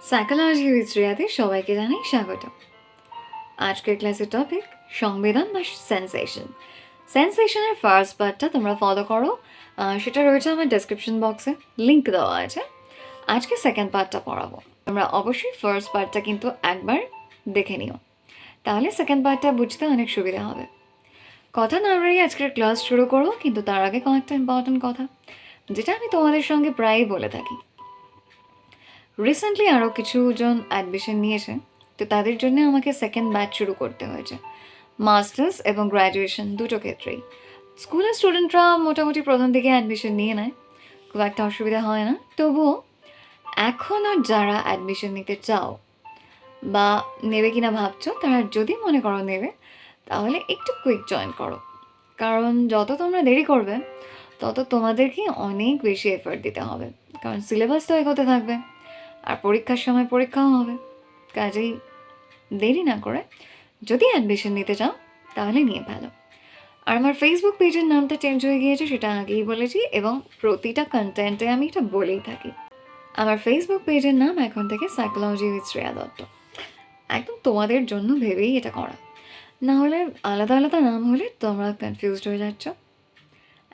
Psychology with শ্রেয়াতে সবাইকে জানাই স্বাগত। আজকের ক্লাসের টপিক সংবেদন বা সেন্সেশন। সেন্সেশনের ফার্স্ট পার্টটা তোমরা ফলো করো, সেটা রয়েছে আমার ডেসক্রিপশন বক্সে, লিঙ্ক দেওয়া আছে। আজকে সেকেন্ড পার্টটা পড়াবো। তোমরা অবশ্যই ফার্স্ট পার্টটা কিন্তু একবার দেখে নিও, তাহলে সেকেন্ড পার্টটা বুঝতে অনেক সুবিধা হবে। কথা না বাড়িয়ে আজকের ক্লাস শুরু করো, কিন্তু তার আগে কয়েকটা ইম্পর্টেন্ট কথা যেটা আমি তোমাদের সঙ্গে প্রায়ই বলে থাকি। রিসেন্টলি আরও কিছুজন অ্যাডমিশন নিয়েছে, তো তাদের জন্য আমাকে সেকেন্ড ব্যাচ শুরু করতে হয়েছে, মাস্টার্স এবং গ্র্যাজুয়েশন দুটো ক্ষেত্রেই। স্কুলের স্টুডেন্টরা মোটামুটি প্রথম দিকে অ্যাডমিশন নিয়ে নেয়, খুব একটা অসুবিধা হয় না। তবুও এখনও যারা অ্যাডমিশন নিতে চাও বা নেবে কিনা ভাবছো, তারা যদি মনে করো নেবে, তাহলে একটু কুইক জয়েন করো। কারণ যত তোমরা দেরি করবে তত তোমাদেরকে অনেক বেশি এফর্ট দিতে হবে, কারণ সিলেবাস তো এগোতে থাকবে আর পরীক্ষার সময় পরীক্ষাও হবে। কাজেই দেরি না করে যদি অ্যাডমিশন নিতে চাও তাহলে নিয়ে ফেলো। আর আমার ফেসবুক পেজের নামটা চেঞ্জ হয়ে গিয়েছে, সেটা আগেই বলেছি, এবং প্রতিটা কন্টেন্টে আমি এটা বলেই থাকি। আমার ফেসবুক পেজের নাম এখন থেকে সাইকোলজি উইথ শ্রেয়া দত্ত। একদম তোমাদের জন্য ভেবেই এটা করা, না হলে আলাদা আলাদা নাম হলে তোমরা কনফিউজড হয়ে যাচ্ছ,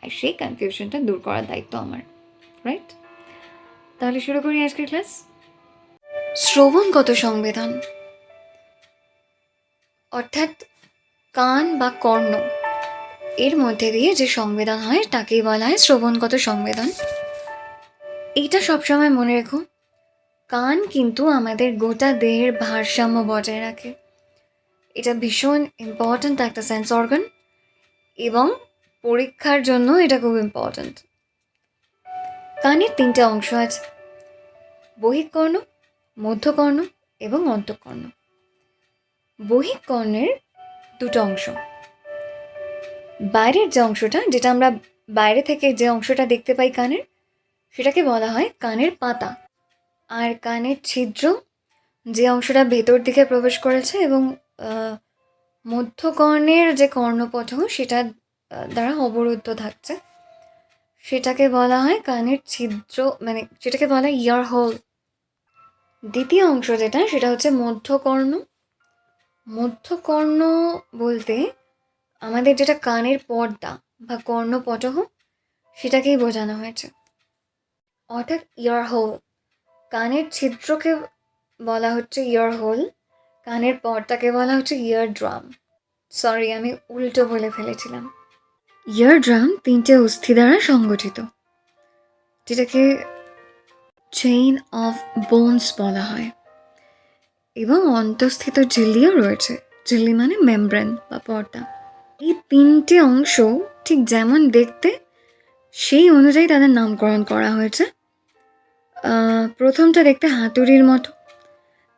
আর সেই কনফিউশনটা দূর করার দায়িত্ব আমার, রাইট? তাহলে শুরু করি আজকের ক্লাস। শ্রবণগত সংবেদন অর্থাৎ কান বা কর্ণ, এর মধ্যে দিয়ে যে সংবেদন হয় তাকেই বলা হয় শ্রবণগত সংবেদন। এইটা সবসময় মনে রেখো, কান কিন্তু আমাদের গোটা দেহের ভারসাম্য বজায় রাখে। এটা ভীষণ ইম্পর্ট্যান্ট একটা সেন্স অর্গান, এবং পরীক্ষার জন্য এটা খুব ইম্পর্ট্যান্ট। কানের তিনটে অংশ আছে: বহিঃকর্ণ, মধ্যকর্ণ এবং অন্তঃকর্ণ। বহিঃকর্ণের দুটো অংশ, বাইরের যে অংশটা, যেটা আমরা বাইরে থেকে যে অংশটা দেখতে পাই কানের, সেটাকে বলা হয় কানের পাতা। আর কানের ছিদ্র, যে অংশটা ভেতর দিকে প্রবেশ করেছে, এবং মধ্যকর্ণের যে কর্ণপটল সেটা দ্বারা অবরুদ্ধ থাকছে, সেটাকে বলা হয় কানের ছিদ্র, মানে যেটাকে বলা হয় ইয়ার হোল। দ্বিতীয় অংশ যেটা, সেটা হচ্ছে মধ্যকর্ণ। মধ্যকর্ণ বলতে আমাদের যেটা কানের পর্দা বা কর্ণপটহ, সেটাকেই বোঝানো হয়েছে, অর্থাৎ ইয়ার হোল। কানের ছিদ্রকে বলা হচ্ছে ইয়ার হোল, কানের পর্দাকে বলা হচ্ছে ইয়ার ড্রাম। সরি, আমি উল্টো বলে ফেলেছিলাম। ইয়ার ড্রাম তিনটে অস্থি দ্বারা সংগঠিত, যেটাকে চেইন অফ বোনস বলা হয়, এবং অন্তঃস্থিত ঝিল্লিও রয়েছে। ঝিল্লি মানে মেমব্রেন বা পর্দা। এই তিনটে অংশ ঠিক যেমন দেখতে, সেই অনুযায়ী তাদের নামকরণ করা হয়েছে। প্রথমটা দেখতে হাতুড়ির মতো,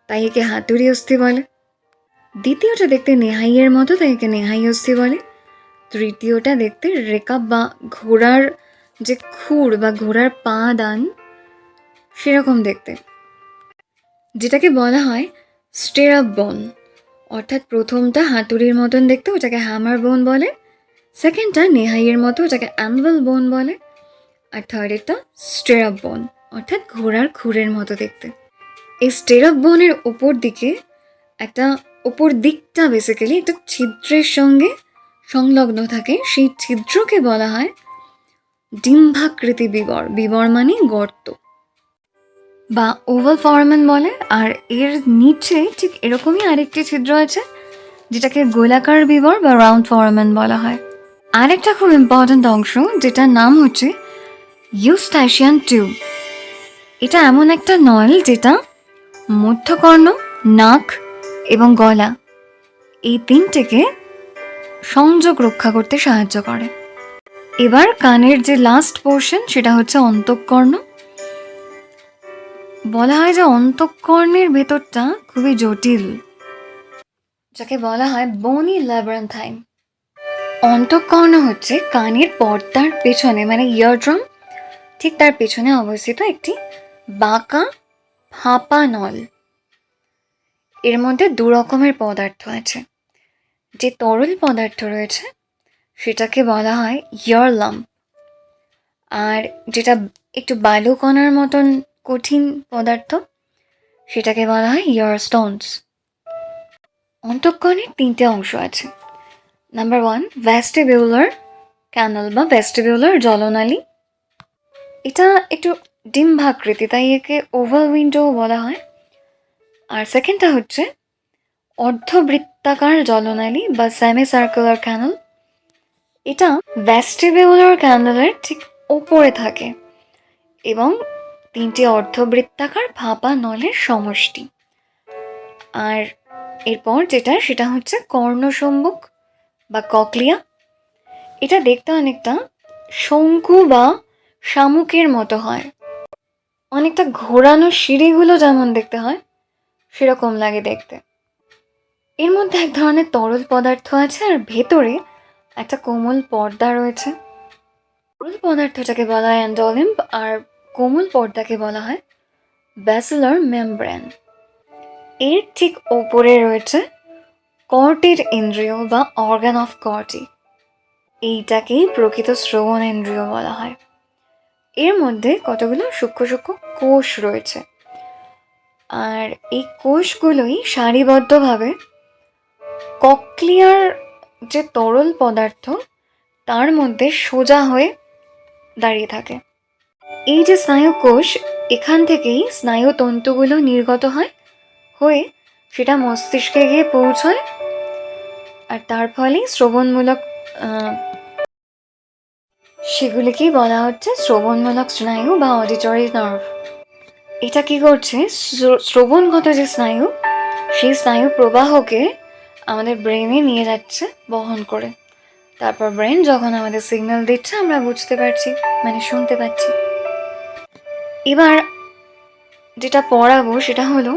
তাই একে হাতুড়ি অস্থি বলে। দ্বিতীয়টা দেখতে নেহাইয়ের মতো, তাই একে নেহাই অস্থি বলে। তৃতীয়টা দেখতে রেকাব বা ঘোড়ার যে খুর বা ঘোড়ার পা দান, সেরকম দেখতে, যেটাকে বলা হয় স্টেরাপ বোন। অর্থাৎ প্রথমটা হাতুড়ির মতন দেখতে, ওটাকে হ্যামার বোন বলে। সেকেন্ডটা নেহাইয়ের মতো, ওটাকে অ্যানভেল বোন বলে। আর থার্ডেরটা স্টেরাপ বোন, অর্থাৎ ঘোড়ার খুরের মতো দেখতে। এই স্টেরাপ বোনের ওপর দিকে ওপর দিকটা বেসিক্যালি একটা ছিদ্রের সঙ্গে সংলগ্ন থাকে। সেই ছিদ্রকে বলা হয় ডিম্বাকৃতি বিবর। বিবর মানে গর্ত বা ওভাল ফরমেন বলে। আর এর নিচে ঠিক এরকমই আরেকটি ছিদ্র আছে, যেটাকে গোলাকার বিবর বা রাউন্ড ফরমেন বলা হয়। আরেকটা খুব ইম্পর্ট্যান্ট অংশ, যেটার নাম হচ্ছে ইউস্টাচিয়ান টিউব। এটা এমন একটা নল যেটা মধ্যকর্ণ, নাক এবং গলা, এই তিনটেকে সংযোগ রক্ষা করতে সাহায্য করে। এবার কানের যে লাস্ট পোর্শন, সেটা হচ্ছে অন্তঃকর্ণ। বলা হয় যে অন্তঃকর্ণের ভেতরটা খুবই জটিল, যাকে বলা হয় বোনি ল্যাব্রান্থাইন। অন্তঃকর্ণ হচ্ছে কানের পর্দার পেছনে, মানে ইয়ারড্রাম, ঠিক তার পেছনে অবস্থিত একটি বাঁকা ফাঁপা নল। এর মধ্যে দু রকমের পদার্থ আছে। যে তরল পদার্থ রয়েছে সেটাকে বলা হয় ইয়ার লাম্প, আর যেটা একটু বালুকণার মতন কঠিন পদার্থ, সেটাকে বলা হয় ইয়ার স্টোনস। অন্তঃকরণের 3টে অংশ আছে। নাম্বার 1, ভেস্টিবিউলার ক্যানাল বা ভেস্টিবিউলার জলনালী। এটা একটু ডিম্বাকৃতি, তাই একে ওভাল উইন্ডো বলা হয়। আর সেকেন্ডটা হচ্ছে অর্ধবৃত্তাকার জলনালী বা সেমি সার্কুলার ক্যানাল। এটা ভেস্টিবিউলার ক্যানালের ঠিক ওপরে থাকে এবং 3টে অর্ধবৃত্তাকার ফাঁপা নলের সমষ্টি। আর এরপর যেটা, সেটা হচ্ছে কর্ণসম্মুখ বা কক্লিয়া। এটা দেখতে অনেকটা শঙ্কু বা শামুকের মতো হয়, অনেকটা ঘোরানো সিঁড়িগুলো যেমন দেখতে হয় সেরকম লাগে দেখতে। এর মধ্যে এক ধরনের তরল পদার্থ আছে আর ভেতরে একটা কোমল পর্দা রয়েছে। তরল পদার্থটাকে বলা হয় এন্ডোলিম্ব আর কোমল পর্দাকে বলা হয় ব্যাসিলার মেমব্রেন। এর ঠিক ওপরে রয়েছে কর্টির ইন্দ্রিয় বা অর্গান অফ কর্টি। এইটাকেই প্রকৃত শ্রবণ ইন্দ্রিয় বলা হয়। এর মধ্যে কতগুলো সূক্ষ্ম সূক্ষ্ম কোষ রয়েছে, আর এই কোষগুলোই সারিবদ্ধভাবে কক্লিয়ার যে তরল পদার্থ তার মধ্যে সোজা হয়ে দাঁড়িয়ে থাকে। এই যে স্নায়ু কোষ, এখান থেকেই স্নায়ু তন্তুগুলো নির্গত হয়ে সেটা মস্তিষ্কে গিয়ে পৌঁছয়, আর তার ফলেই শ্রবণমূলক সেগুলিকেই বলা হচ্ছে শ্রবণমূলক স্নায়ু বা অডিটরি নার্ভ। এটা কি করছে, শ্রবণগত যে স্নায়ু, সেই স্নায়ু প্রবাহকে আমাদের ব্রেনে নিয়ে যাচ্ছে বহন করে। তারপর ব্রেন যখন আমাদের সিগন্যাল দিচ্ছে আমরা বুঝতে পারছি, মানে শুনতে পাচ্ছি। এবার যেটা পড়াবো সেটা হলো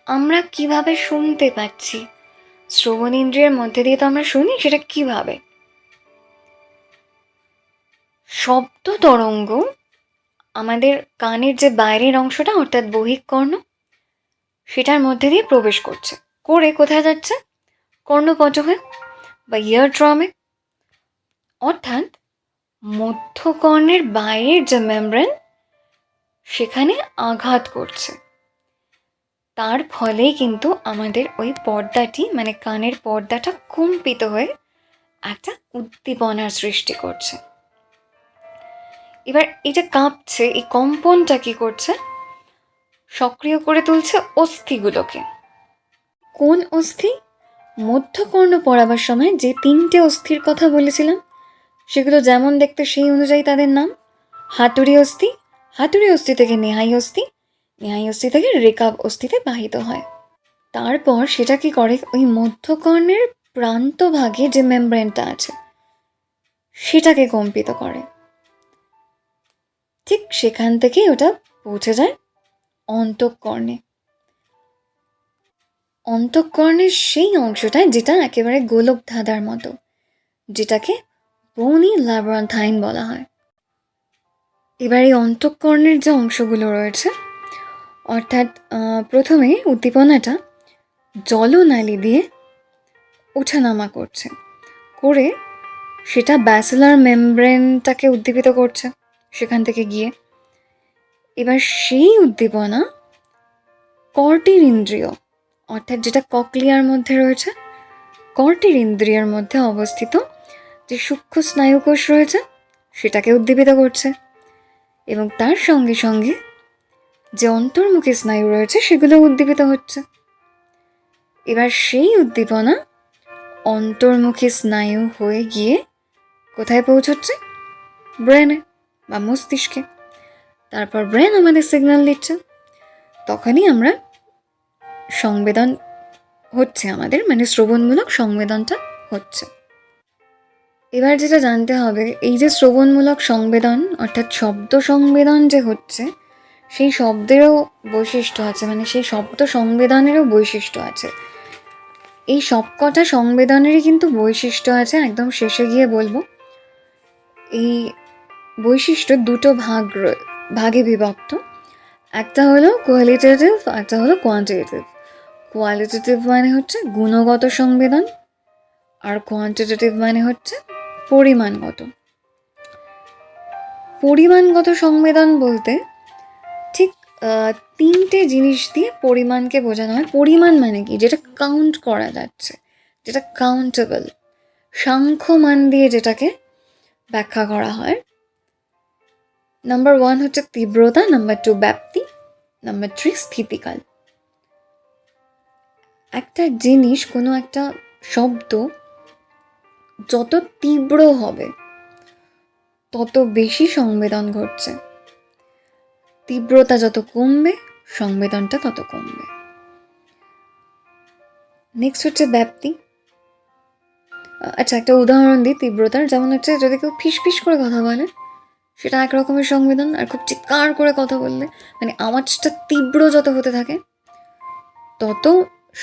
আমরা কিভাবে শুনতে পাচ্ছি। শ্রবণ ইন্দ্রিয়ের মধ্যে দিয়ে তো আমরা শুনি, সেটা কিভাবে? শব্দ তরঙ্গ আমাদের কানের যে বাইরের অংশটা অর্থাৎ বহিঃকর্ণ, সেটার মধ্যে দিয়ে প্রবেশ করছে, করে কোথায় যাচ্ছে? কর্ণপটহে বা ইয়ার ড্রামে, অর্থাৎ মধ্যকর্ণের বাইরের যে মেমব্রেন সেখানে আঘাত করছে। তার ফলেই কিন্তু আমাদের ওই পর্দাটি, মানে কানের পর্দাটা কম্পিত হয়ে একটা উদ্দীপনার সৃষ্টি করছে। এবার এটা কাঁপছে, এই কম্পনটা কি করছে? সক্রিয় করে তুলছে অস্থিগুলোকে। কোন অস্থি? মধ্যকর্ণ পড়াবার সময় যে 3টে অস্থির কথা বলেছিলাম, সেগুলো যেমন দেখতে সেই অনুযায়ী তাদের নাম। হাতুড়ি অস্থি, হাতুড়ি অস্থি থেকে নেহাই অস্থি, নেহাই অস্থি থেকে রেকাব অস্থিতে বাহিত হয়। তারপর সেটা কি করে, ওই মধ্যকর্ণের প্রান্তভাগে যে মেমব্রেনটা আছে সেটাকে কম্পিত করে। ঠিক সেখান থেকেই ওটা পৌঁছে যায় অন্তঃকর্ণে। অন্তঃকর্ণের সেই অংশটায় যেটা একেবারে গোলক ধাঁধার মতো, যেটাকে বনি ল্যাব্রান্থাইন বলা হয়। এবার এই অন্তঃকর্ণের যে অংশগুলো রয়েছে, অর্থাৎ প্রথমে উদ্দীপনাটা জলনালী দিয়ে ওঠানামা করছে, করে সেটা ব্যাসিলার মেমব্রেনটাকে উদ্দীপিত করছে সেখান থেকে গিয়ে। এবার সেই উদ্দীপনা কর্টির ইন্দ্রিয়, অর্থাৎ যেটা কক্লিয়ার মধ্যে রয়েছে, কর্টির ইন্দ্রিয়ের মধ্যে অবস্থিত যে সূক্ষ্ম স্নায়ুকোষ রয়েছে সেটাকে উদ্দীপিত করছে, এবং তার সঙ্গে সঙ্গে যে অন্তর্মুখী স্নায়ু রয়েছে সেগুলো উদ্দীপিত হচ্ছে। এবার সেই উদ্দীপনা অন্তর্মুখী স্নায়ু হয়ে গিয়ে কোথায় পৌঁছচ্ছে? ব্রেনে বা মস্তিষ্কে। তারপর ব্রেন আমাদের সিগন্যাল দিচ্ছে, তখনই আমরা সংবেদন হচ্ছে আমাদের, মানে শ্রবণমূলক সংবেদনটা হচ্ছে। এবার যেটা জানতে হবে, এই যে শ্রবণমূলক সংবেদন অর্থাৎ শব্দ সংবেদন যে হচ্ছে, সেই শব্দেরও বৈশিষ্ট্য আছে, মানে সেই শব্দ সংবেদনেরও বৈশিষ্ট্য আছে। এই সবকটা সংবেদনেরই কিন্তু বৈশিষ্ট্য আছে, একদম শেষে গিয়ে বলবো। এই বৈশিষ্ট্য দুটো ভাগে বিভক্ত। একটা হলো কোয়ালিটেটিভ, একটা হলো কোয়ান্টিটেটিভ। কোয়ালিটেটিভ মানে হচ্ছে গুণগত সংবেদন, আর কোয়ান্টিটেটিভ মানে হচ্ছে পরিমাণগত। পরিমাণগত সংবেদন বলতে ঠিক তিনটে জিনিস দিয়ে পরিমাণকে বোঝানো হয়। পরিমাণ মানে কি? যেটা কাউন্ট করা যাচ্ছে, যেটা কাউন্টেবল। সাংখ্য মান দিয়ে যেটাকে ব্যাখ্যা করা হয়। নাম্বার 1 হচ্ছে তীব্রতা, নাম্বার 2 ব্যাপ্তি, নাম্বার 3 স্থিতিকাল। একটা জিনিস, কোনো একটা শব্দ যত তীব্র হবে তত বেশি সংবেদন ঘটছে, তীব্রতা যত কমবে সংবেদনটা তত কমবে। নেক্সট হচ্ছে ব্যাপ্তি। আচ্ছা, একটা উদাহরণ দিই তীব্রতার। যেমন হচ্ছে যদি কেউ ফিস করে কথা বলে, সেটা এক রকমের সংবেদন। আর খুব চিৎকার করে কথা বললে, মানে আওয়াজটা তীব্র যত হতে থাকে তত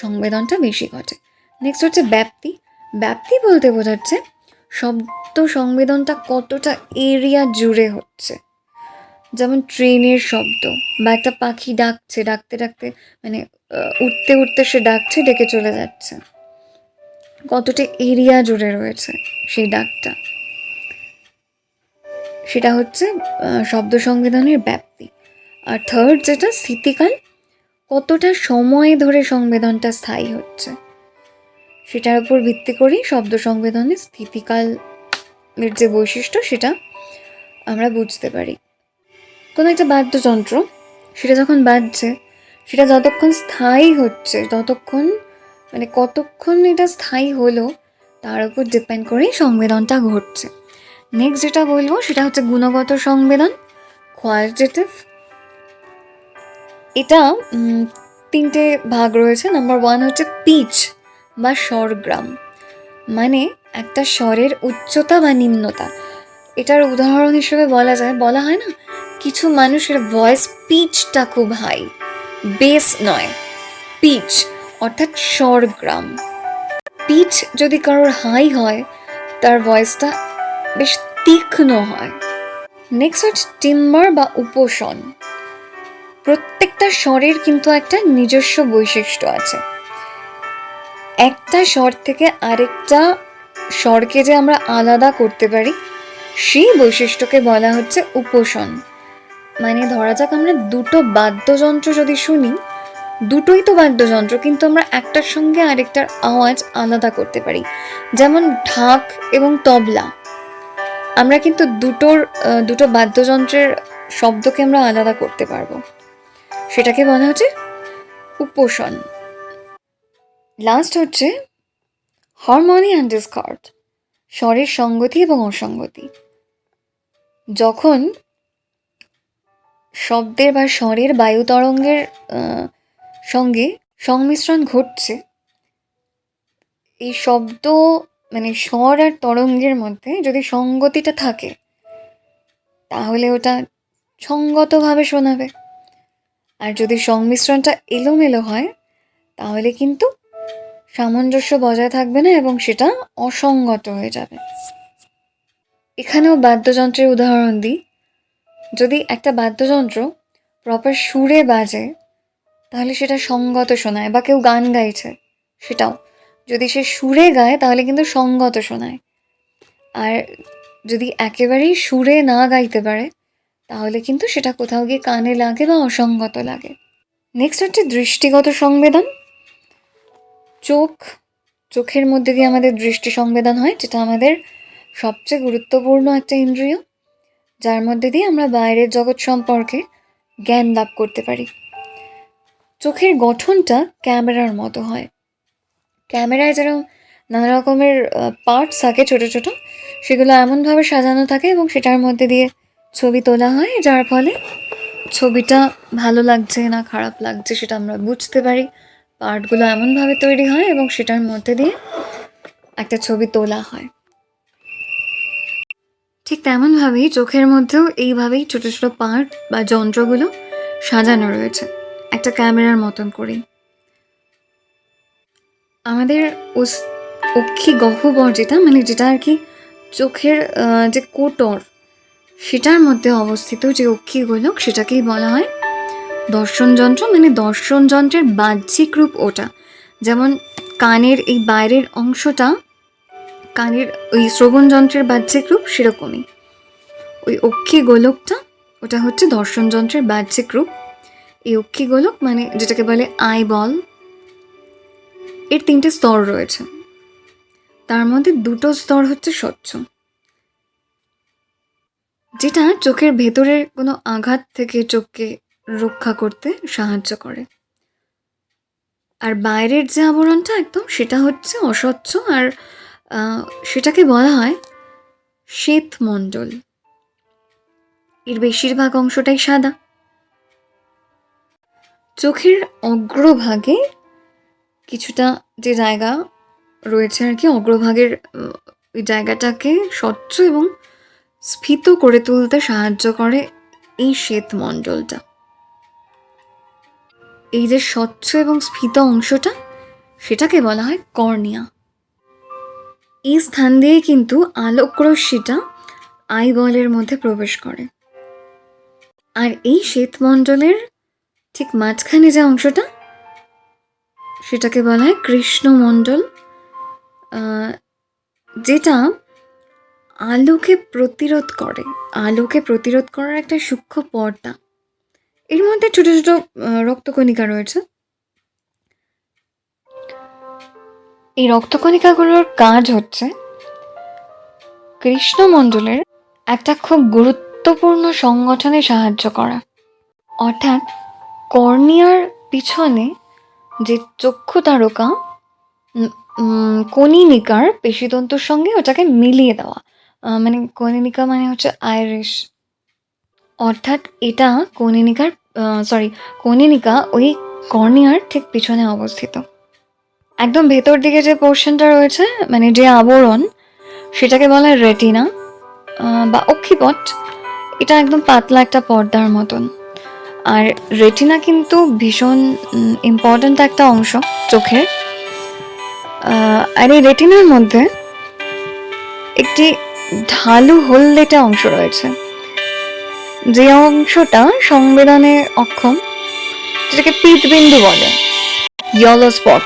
সংবেদনটা বেশি ঘটে। নেক্সট হচ্ছে ব্যাপ্তি। ব্যাপ্তি বলতে বোঝাচ্ছে শব্দ সংবেদনটা কতটা এরিয়া জুড়ে হচ্ছে। যেমন ট্রেনের শব্দ বা একটা পাখি ডাকছে, ডাকতে ডাকতে মানে উঠতে উঠতে সে ডাকছে, ডেকে চলে যাচ্ছে, কতটা এরিয়া জুড়ে রয়েছে সেই ডাকটা, সেটা হচ্ছে শব্দ সংবেদনের ব্যাপ্তি। আর থার্ড যেটা স্থিতিকাল, কতটা সময় ধরে সংবেদনটা স্থায়ী হচ্ছে, সেটার উপর ভিত্তি করেই শব্দ সংবেদনের স্থিতিকালের যে বৈশিষ্ট্য সেটা আমরা বুঝতে পারি। কোনো একটা বাদ্যযন্ত্র, সেটা যখন বাজছে, সেটা যতক্ষণ স্থায়ী হচ্ছে, ততক্ষণ মানে কতক্ষণ এটা স্থায়ী হলো তার উপর ডিপেন্ড করেই সংবেদনটা ঘটছে। নেক্সট যেটা বলবো সেটা হচ্ছে গুণগত সংবেদন, কোয়ালিটেটিভ। এটা তিনটে ভাগ রয়েছে। নাম্বার 1 হচ্ছে পিচ বা স্বরগ্রাম, মানে একটা স্বরের উচ্চতা বা নিম্নতা। এটার উদাহরণ হিসেবে বলা হয় না, কিছু মানুষের ভয়েস পিচটা খুব হাই, বেস নয়, পিচ অর্থাৎ স্বরগ্রাম। পিচ যদি কারোর হাই হয়, তার ভয়েসটা বেশ তীক্ষ্ণ হয়। নেক্সট হচ্ছে টিম্বার বা উপশন। প্রত্যেকটা স্বরের কিন্তু একটা নিজস্ব বৈশিষ্ট্য আছে। একটা স্বর থেকে আরেকটা স্বরকে যে আমরা আলাদা করতে পারি, সেই বৈশিষ্ট্যকে বলা হচ্ছে উপশন। মানে ধরা যাক আমরা দুটো বাদ্যযন্ত্র যদি শুনি, দুটোই তো বাদ্যযন্ত্র, কিন্তু আমরা একটার সঙ্গে আরেকটার আওয়াজ আলাদা করতে পারি। যেমন ঢাক এবং তবলা, আমরা কিন্তু দুটো বাদ্যযন্ত্রের শব্দকে আমরা আলাদা করতে পারবো, সেটাকে বলা হচ্ছে উপশন। লাস্ট হচ্ছে হারমোনি অ্যান্ড ডিসকর্ড, স্বরের সঙ্গতি এবং অসঙ্গতি। যখন শব্দের বা স্বরের বায়ু তরঙ্গের সঙ্গে সংমিশ্রণ ঘটছে, এই শব্দ মানে স্বর আর তরঙ্গের মধ্যে যদি সঙ্গতিটা থাকে, তাহলে ওটা সঙ্গতভাবে শোনাবে। আর যদি সংমিশ্রণটা এলোমেলো হয়, তাহলে কিন্তু সামঞ্জস্য বজায় থাকবে না এবং সেটা অসঙ্গত হয়ে যাবে। এখানেও বাদ্যযন্ত্রের উদাহরণ দিই। যদি একটা বাদ্যযন্ত্র প্রপার সুরে বাজে, তাহলে সেটা সঙ্গত শোনায়। বা কেউ গান গাইছে, সেটাও যদি সে সুরে গায় তাহলে কিন্তু সঙ্গত শোনায়। আর যদি একেবারেই সুরে না গাইতে পারে, তাহলে কিন্তু সেটা কোথাও গিয়ে কানে লাগে বা অসঙ্গত লাগে। নেক্সট হচ্ছে দৃষ্টিগত সংবেদন। চোখের মধ্যে দিয়ে আমাদের দৃষ্টি সংবেদন হয়, যেটা আমাদের সবচেয়ে গুরুত্বপূর্ণ একটা ইন্দ্রিয়, যার মধ্যে দিয়ে আমরা বাইরের জগৎ সম্পর্কে জ্ঞান লাভ করতে পারি। চোখের গঠনটা ক্যামেরার মতো হয়। ক্যামেরায় যেরকম নানা রকমের পার্টস থাকে ছোট ছোট, সেগুলো এমনভাবে সাজানো থাকে এবং সেটার মধ্যে দিয়ে ছবি তোলা হয়, যার ফলে ছবিটা ভালো লাগছে না খারাপ লাগছে সেটা আমরা বুঝতে পারি। পার্টগুলো এমনভাবে তৈরি হয় এবং সেটার মধ্যে দিয়ে একটা ছবি তোলা হয়। ঠিক তেমনভাবেই চোখের মধ্যেও এইভাবেই ছোট ছোট পার্ট বা যন্ত্রগুলো সাজানো রয়েছে একটা ক্যামেরার মতন করেই। আমাদের অক্ষি গহ্বর, যেটা মানে যেটা আর কি চোখের যে কোটর, সেটার মধ্যে অবস্থিত যে অক্ষিগোলক, সেটাকেই বলা হয় দর্শন যন্ত্র। মানে দর্শন যন্ত্রের বাহ্যিক রূপ ওটা। যেমন কানের এই বাইরের অংশটা কানের ওই শ্রবণ যন্ত্রের বাহ্যিক রূপ, সেরকমই ওই অক্ষিগোলকটা ওটা হচ্ছে দর্শন যন্ত্রের বাহ্যিক রূপ। এই অক্ষিগোলক মানে যেটাকে বলে আই বল, এর 3টে স্তর রয়েছে। তার মধ্যে 2টো স্তর হচ্ছে স্বচ্ছ, যেটা চোখের ভেতরের কোনো আঘাত থেকে চোখকে রক্ষা করতে সাহায্য করে। আর বাইরের যে আবরণটা একদম সেটা হচ্ছে অস্বচ্ছ, আর সেটাকে বলা হয় শ্বেতমণ্ডল। এর বেশিরভাগ অংশটাই সাদা। চোখের অগ্রভাগে কিছুটা যে জায়গা রয়েছে আর কি, অগ্রভাগের ওই জায়গাটাকে স্বচ্ছ এবং স্ফীত করে তুলতে সাহায্য করে এই শ্বেতমণ্ডলটা। এই যে স্বচ্ছ এবং স্ফীত অংশটা, সেটাকে বলা হয় কর্নিয়া। এই স্থান দিয়ে কিন্তু আলোকরশ্মিটা আইবলের মধ্যে প্রবেশ করে। আর এই শ্বেতমণ্ডলের ঠিক মাঝখানে যে অংশটা, সেটাকে বলা হয় কৃষ্ণমণ্ডল, যেটা আলোকে প্রতিরোধ করে। আলোকে প্রতিরোধ করার একটা সূক্ষ্ম পর্দা। এর মধ্যে ছোট ছোট রক্তকণিকা রয়েছে। এই রক্তকণিকাগুলোর কাজ হচ্ছে কৃষ্ণমণ্ডলের একটা খুব গুরুত্বপূর্ণ সংগঠনে সাহায্য করা। অর্থাৎ কর্নিয়ার পিছনে যে চক্ষু তারকা কনিনিকার পেশিতন্তুর সঙ্গে ওটাকে মিলিয়ে দেওয়া, মানে কনিনিকা মানে হচ্ছে আইরিশ। অর্থাৎ এটা কনিনিকা ওই কর্নিয়ার ঠিক পিছনে অবস্থিত। একদম ভেতর দিকে যে পোর্শনটা রয়েছে, মানে যে আবরণ, সেটাকে বলা হয় রেটিনা বা অক্ষিপট। এটা একদম পাতলা একটা পর্দার মতন। আর রেটিনা কিন্তু ভীষণ ইম্পর্ট্যান্ট একটা অংশ চোখের। আর এই রেটিনার মধ্যে একটি ঢালু হলদেটে অংশ রয়েছে, যে অংশটা সংবেদনে অক্ষম, যেটাকে পিতবিন্দু বলে, ইয়েলো স্পট।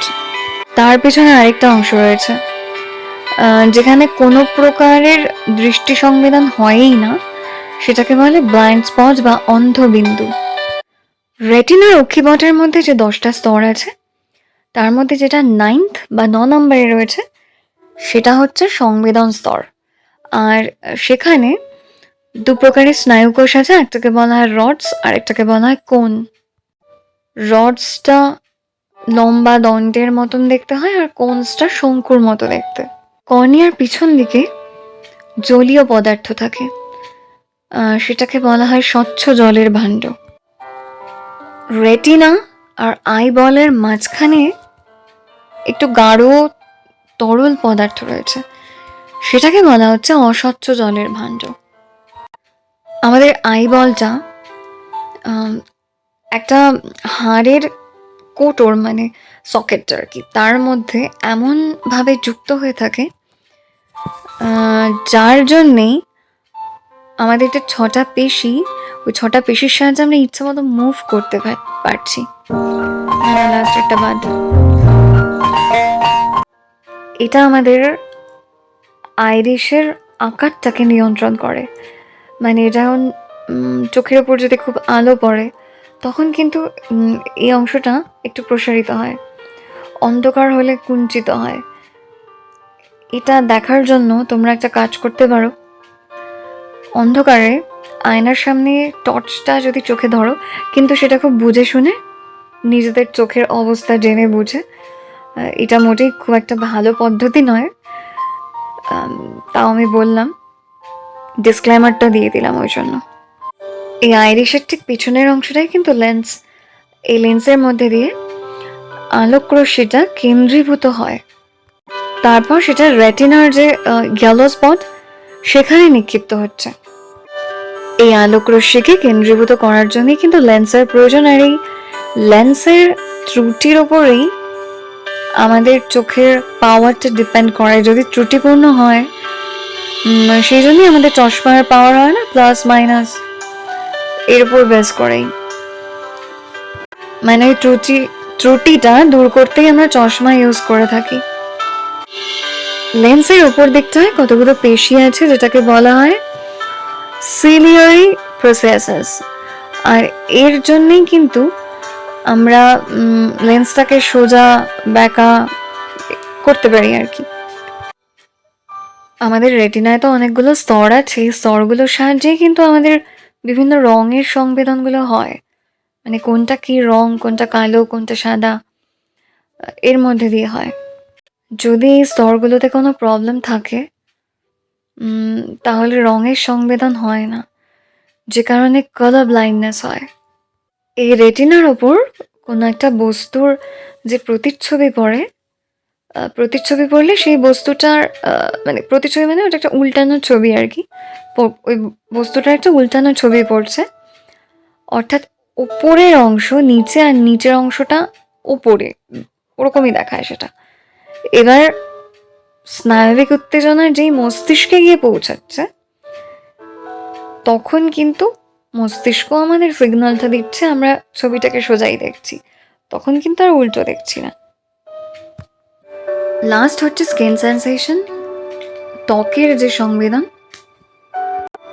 তার পেছনে আরেকটা অংশ রয়েছে যেখানে কোনো প্রকারের দৃষ্টি সংবেদন হয়ই না, সেটাকে বলে ব্লাইন্ড স্পট বা অন্ধবিন্দু। রেটিনার অক্ষিপটের মধ্যে যে 10টা স্তর আছে, তার মধ্যে যেটা 9th বা 9 নম্বরে রয়েছে, সেটা হচ্ছে সংবেদন স্তর। আর সেখানে 2 প্রকারের স্নায়ুকোষ আছে, একটাকে বলা হয় রডস আর একটাকে বলা হয় কোন। রডসটা লম্বা দণ্ডের মতন দেখতে হয়, আর কোনসটা শঙ্কুর মতো দেখতে। কর্নিয়ার পিছন দিকে জলীয় পদার্থ থাকে, সেটাকে বলা হয় স্বচ্ছ জলের ভাণ্ড। রেটিনা আর আইবলের মাঝখানে একটু গাঢ় তরল পদার্থ রয়েছে, সেটাকে বলা হচ্ছে অস্বচ্ছ জলের ভাণ্ড। আমাদের আইবলটা একটা হাড়ের কোটর, মানে সকেটটা আর কি, তার মধ্যে এমনভাবে যুক্ত হয়ে থাকে যার জন্যেই আমাদের যে 6টা পেশি, ওই 6টা পেশির সাহায্যে আমরা ইচ্ছা মতো মুভ করতে পারছি। এটা আমাদের আইরিশের আকারটাকে নিয়ন্ত্রণ করে। মানে যখন চোখের ওপর যদি খুব আলো পড়ে, তখন কিন্তু এই অংশটা একটু প্রসারিত হয়, অন্ধকার হলে কুঞ্চিত হয়। এটা দেখার জন্য তোমরা একটা কাজ করতে পারো। অন্ধকারে আয়নার সামনে টর্চটা যদি চোখে ধরো, কিন্তু সেটা খুব বুঝে শুনে, নিজেদের চোখের অবস্থা জেনে বুঝে। এটা মোটেই খুব একটা ভালো পদ্ধতি নয়, তাও আমি বললাম, ডিসক্লেমারটা দিয়ে দিলাম ওই জন্য। এই আইরিশের ঠিক পিছনের অংশটাই কিন্তু লেন্স। এই লেন্সের মধ্যে দিয়ে আলোকরশ্মিটা কেন্দ্রীভূত হয়, তারপর সেটা রেটিনার যে ইয়েলো স্পট, সেখানে নিক্ষিপ্ত হচ্ছে। এই আলোকরশ্মিকে কেন্দ্রীভূত করার জন্যই কিন্তু লেন্সের প্রয়োজন। আর এই লেন্সের ত্রুটির ওপরেই আমাদের চোখের পাওয়ারটা ডিপেন্ড করে। যদি ত্রুটিপূর্ণ হয়, সেই জন্যই আমাদের চশমার পাওয়ার হয় না, প্লাস মাইনাস, এর উপর বেস করেই। মানে ওই ত্রুটিটা দূর করতেই আমরা চশমা ইউজ করে থাকি। লেন্সের উপর দিকটায় কতগুলো পেশি আছে, যেটাকে বলা হয় সিলিয়ারি প্রসেসেস। আর এর জন্যই কিন্তু আমরা লেন্সটাকে সোজা বেঁকা করতে পারি আর কি। আমাদের রেটিনায় তো অনেকগুলো স্তর আছে, স্তরগুলোর সাহায্যেই কিন্তু আমাদের বিভিন্ন রঙের সংবেদনগুলো হয়, মানে কোনটা কি রং, কোনটা কালো, কোনটা সাদা, এর মধ্যে দিয়ে হয়। যদি এই স্তরগুলোতে কোনো প্রবলেম থাকে তাহলে রঙের সংবেদন হয় না, যে কারণে কালার ব্লাইন্ডনেস হয়। এই রেটিনার ওপর কোনো একটা বস্তুর যে প্রতিচ্ছবি পড়ে, প্রতিচ্ছবি পড়লে সেই বস্তুটার মানে প্রতিচ্ছবি মানে ওটা একটা উল্টানো ছবি আর কি। ওই বস্তুটার একটা উল্টানো ছবি পড়ছে, অর্থাৎ ওপরের অংশ নিচে আর নিচের অংশটা ওপরে, ওরকমই দেখায় সেটা। এবার স্নায়বিক উত্তেজনার যেই মস্তিষ্কে গিয়ে পৌঁছাচ্ছে, তখন কিন্তু মস্তিষ্ক আমাদের সিগন্যালটা দিচ্ছে আমরা ছবিটাকে সোজাই দেখছি, তখন কিন্তু আর উল্টো দেখছি না। লাস্ট হচ্ছে স্কিন সেন্সেশন, ত্বকের যে সংবেদন,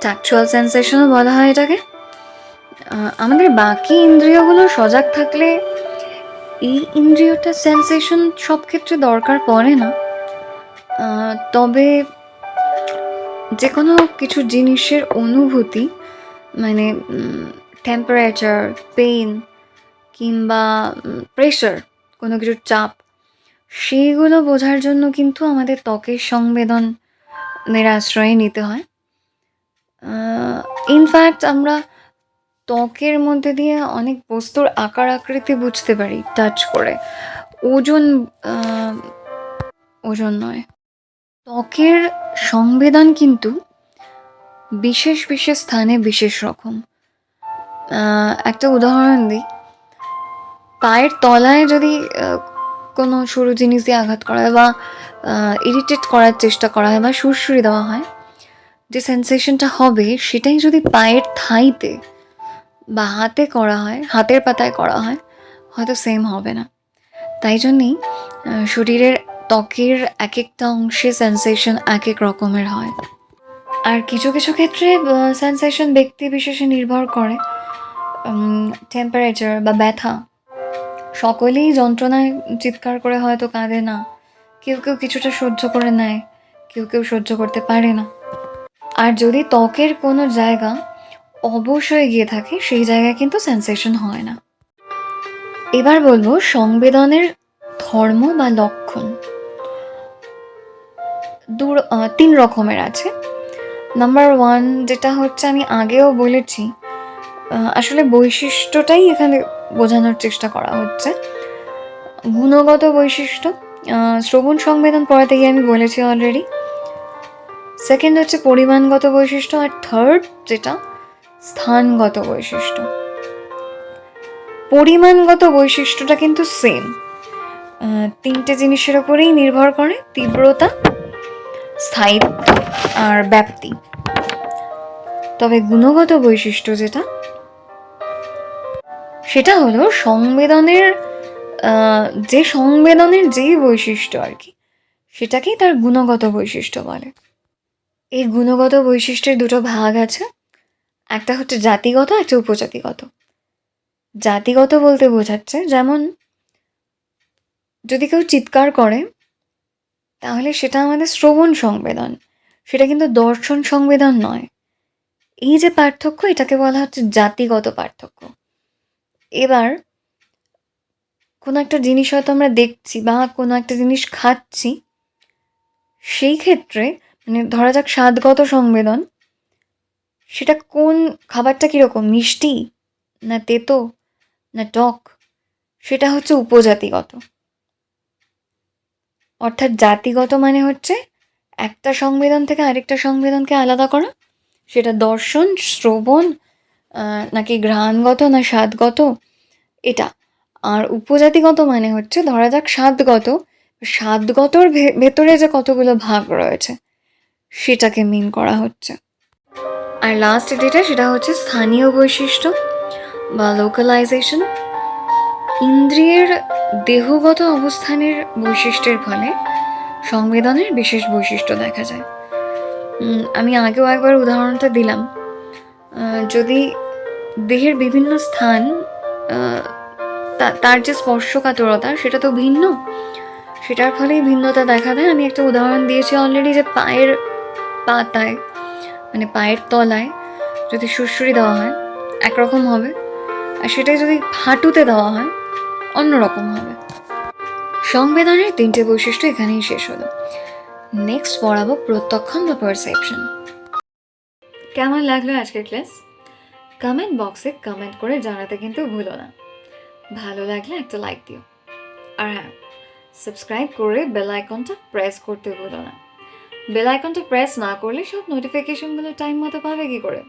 ট্যাকচুয়াল সেন্সেশনও বলা হয় এটাকে। আমাদের বাকি ইন্দ্রিয়গুলো সজাগ থাকলে এই ইন্দ্রিয়টা সেন্সেশন সব ক্ষেত্রে দরকার পড়ে না। তবে যে কোনো কিছু জিনিসের অনুভূতি, মানে টেম্পারেচার, পেইন কিংবা প্রেশার, কোনো কিছুর চাপ, সেইগুলো বোঝার জন্য কিন্তু আমাদের ত্বকের সংবেদনের আশ্রয় নিতে হয়। ইনফ্যাক্ট আমরা ত্বকের মধ্যে দিয়ে অনেক বস্তুর আকার আকৃতি বুঝতে পারি টাচ করে, ওজন ওজন নয়। ত্বকের সংবেদন কিন্তু বিশেষ বিশেষ স্থানে বিশেষ রকম। একটা উদাহরণ দিই, পায়ের তলায় যদি কোনো সরু জিনিস দিয়ে আঘাত করা হয় বা ইরিটেট করার চেষ্টা করা হয় বা সুড়সুড়ি দেওয়া হয়, যে সেন্সেশনটা হবে সেটাই যদি পায়ের থাইতে বা হাতে করা হয়, হাতের পাতায় করা হয়, হয়তো সেম হবে না। তাই জন্যেই শরীরের ত্বকের এক একটা অংশে সেন্সেশন এক এক রকমের হয়। আর কিছু কিছু ক্ষেত্রে সেন্সেশন ব্যক্তি বিশেষে নির্ভর করে। টেম্পারেচার বা ব্যথা, সকলেই যন্ত্রণায় চিৎকার করে হয়তো কাঁদে না, কেউ কেউ কিছুটা সহ্য করে নেয়, কেউ কেউ সহ্য করতে পারে না। আর যদি ত্বকের কোনো জায়গা অবশ হয়ে গিয়ে থাকে, সেই জায়গায় কিন্তু সেন্সেশন হয় না। এবার বলবো সংবেদনের ধর্ম বা লক্ষণ। 3 রকমের আছে। নাম্বার 1 যেটা হচ্ছে, আমি আগেও বলেছি, আসলে বৈশিষ্ট্যটাই এখানে বোঝানোর চেষ্টা করা হচ্ছে, গুণগত বৈশিষ্ট্য। শ্রবণ সংবেদন পড়াতে গিয়ে আমি বলেছি অলরেডি। সেকেন্ড হচ্ছে পরিমাণগত বৈশিষ্ট্য, আর থার্ড যেটা, স্থানগত বৈশিষ্ট্য। পরিমাণগত বৈশিষ্ট্যটা কিন্তু সেম, 3টে জিনিসের ওপরেই নির্ভর করে: তীব্রতা, স্থায়িত্ব আর ব্যাপ্তি। তবে গুণগত বৈশিষ্ট্য যেটা, সেটা হলো সংবেদনের যেই বৈশিষ্ট্য আর কি, সেটাকেই তার গুণগত বৈশিষ্ট্য বলে। এই গুণগত বৈশিষ্ট্যের 2টো ভাগ আছে, একটা হচ্ছে জাতিগত, একটা উপজাতিগত। জাতিগত বলতে বোঝাচ্ছে, যেমন যদি কেউ চিৎকার করে তাহলে সেটা আমাদের শ্রবণ সংবেদন, সেটা কিন্তু দর্শন সংবেদন নয়। এই যে পার্থক্য, এটাকে বলা হচ্ছে জাতিগত পার্থক্য। এবার কোনো একটা জিনিস হয়তো আমরা দেখছি বা কোনো একটা জিনিস খাচ্ছি, সেই ক্ষেত্রে মানে ধরা যাক স্বাদগত সংবেদন, সেটা কোন খাবারটা কীরকম, মিষ্টি না তেতো না টক, সেটা হচ্ছে উপজাতিগত। অর্থাৎ জাতিগত মানে হচ্ছে একটা সংবেদন থেকে আরেকটা সংবেদনকে আলাদা করা, সেটা দর্শন, শ্রবণ, নাকি ঘ্রাণগত না স্বাদগত, এটা। আর উপজাতিগত মানে হচ্ছে ধরা যাক স্বাদগতর ভেতরে যে কতগুলো ভাগ রয়েছে, সেটাকে মিন করা হচ্ছে। আর লাস্ট যেটা, সেটা হচ্ছে স্থানীয় বৈশিষ্ট্য বা লোকালাইজেশন। ইন্দ্রিয়ের দেহগত অবস্থানের বৈশিষ্ট্যের ফলে সংবেদনের বিশেষ বৈশিষ্ট্য দেখা যায়। আমি আগেও একবার উদাহরণটা দিলাম, যদি দেহের বিভিন্ন স্থান তার যে স্পর্শকাতরতা সেটা তো ভিন্ন, সেটার ফলেই ভিন্নতা দেখা দেয়। আমি একটা উদাহরণ দিয়েছি অলরেডি, যে পায়ের পাতায় মানে পায়ের তলায় যদি সুড়সুড়ি দেওয়া হয় একরকম হবে, আর সেটাই যদি হাঁটুতে দেওয়া হয় অন্যরকম হবে। সংবেদনের 3টে বৈশিষ্ট্য এখানেই শেষ হলো। নেক্সট পড়াবো প্রত্যক্ষণ বা পারসেপশন। কেমন লাগলো আজকের ক্লাস? কমেন্ট বক্সে কমেন্ট করে জানাতে কিন্তু ভুলো না। ভালো লাগলে একটা লাইক দিও, আর হ্যাঁ, সাবস্ক্রাইব করে বেল আইকনটা প্রেস করতে ভুলো না। বেল আইকনটা প্রেস না করলে সব নোটিফিকেশনগুলো টাইম মতো পাবে কি করে?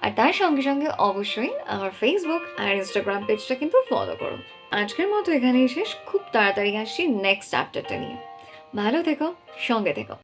আর তার সঙ্গে সঙ্গে অবশ্যই আমার ফেসবুক আর ইনস্টাগ্রাম পেজটা কিন্তু ফলো করো। আজকের মতো এখানেই শেষ, খুব তাড়াতাড়ি আসছি নেক্সট চ্যাপ্টারটা নিয়ে। ভালো থেকো, সঙ্গে থেকো।